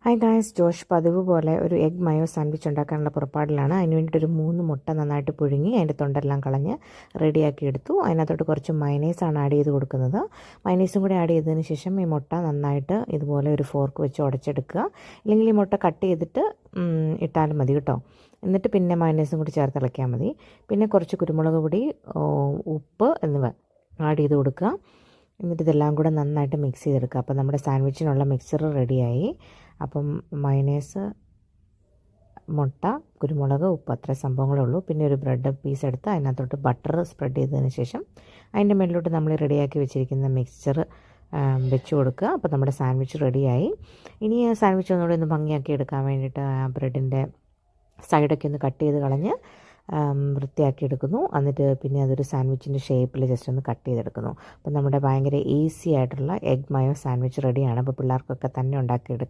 Hi guys, Josh പതിവ് പോലെ ഒരു എഗ് മയോ സാൻഡ്വിച്ച് ഉണ്ടാക്കാനുള്ള പുറപ്പാടിലാണ്. അതിന് വേണ്ടിയിട്ട് ഒരു 3 മുട്ട നന്നായിട്ട് പുഴുങ്ങി അതിൻ്റെ തൊണ്ടെല്ലാം കളഞ്ഞ് റെഡിയാക്കി എടുത്തു. അതിനകത്തോട്ട് കുറച്ച് മയനൈസാണ് ആഡ് ചെയ്ത് കൊടുക്കുന്നത്. മയനൈസും കൂടി ആഡ് ചെയ്തതിന് ശേഷം ഈ മുട്ട നന്നായിട്ട് ഇതുപോലെ ഒരു ഫോർക്ക് വെച്ച് ഉടച്ചെടുക്കുക. ഇല്ലെങ്കിൽ ഈ മുട്ട കട്ട് ചെയ്തിട്ട് ഇട്ടാലും മതി കേട്ടോ. എന്നിട്ട് പിന്നെ മയനൈസും കൂടി ചേർത്ത് ഇളക്കിയാൽ മതി. പിന്നെ കുറച്ച് കുരുമുളക് പൊടി, ഉപ്പ് എന്നിവ ആഡ് ചെയ്ത് കൊടുക്കുക. എന്നിട്ട് ഇതെല്ലാം കൂടെ നന്നായിട്ട് മിക്സ് ചെയ്തെടുക്കുക. അപ്പോൾ നമ്മുടെ സാൻഡ്വിച്ചിനുള്ള മിക്സർ റെഡിയായി. അപ്പം മയനൈസ്, മുട്ട, കുരുമുളക്, ഉപ്പ്, അത്ര സംഭവങ്ങളേ ഉള്ളൂ. പിന്നെ ഒരു ബ്രെഡ് പീസ് എടുത്ത് അതിനകത്തോട്ട് ബട്ടർ സ്പ്രെഡ് ചെയ്തതിന് ശേഷം അതിൻ്റെ മേലിലോട്ട് നമ്മൾ റെഡിയാക്കി വെച്ചിരിക്കുന്ന മിക്സ്ചർ വെച്ച് കൊടുക്കുക. അപ്പോൾ നമ്മുടെ സാൻഡ്വിച്ച് റെഡിയായി. ഇനി സാൻഡ്വിച്ച് ഒന്നുകൂടി ഒന്ന് ഭംഗിയാക്കി എടുക്കാൻ വേണ്ടിയിട്ട് ആ ബ്രെഡിൻ്റെ സൈഡൊക്കെ ഒന്ന് കട്ട് ചെയ്ത് കളഞ്ഞ് വൃത്തിയാക്കി എടുക്കുന്നു. എന്നിട്ട് പിന്നെ അതൊരു സാൻഡ്വിച്ചിൻ്റെ ഷേപ്പിൽ ജസ്റ്റ് ഒന്ന് കട്ട് ചെയ്തെടുക്കുന്നു. അപ്പോൾ നമ്മുടെ ഭയങ്കര ഈസി ആയിട്ടുള്ള എഗ് മയോ സാൻഡ്വിച്ച് റെഡിയാണ്. അപ്പോൾ പിള്ളേർക്കൊക്കെ തന്നെ ഉണ്ടാക്കിയെടുക്കാം.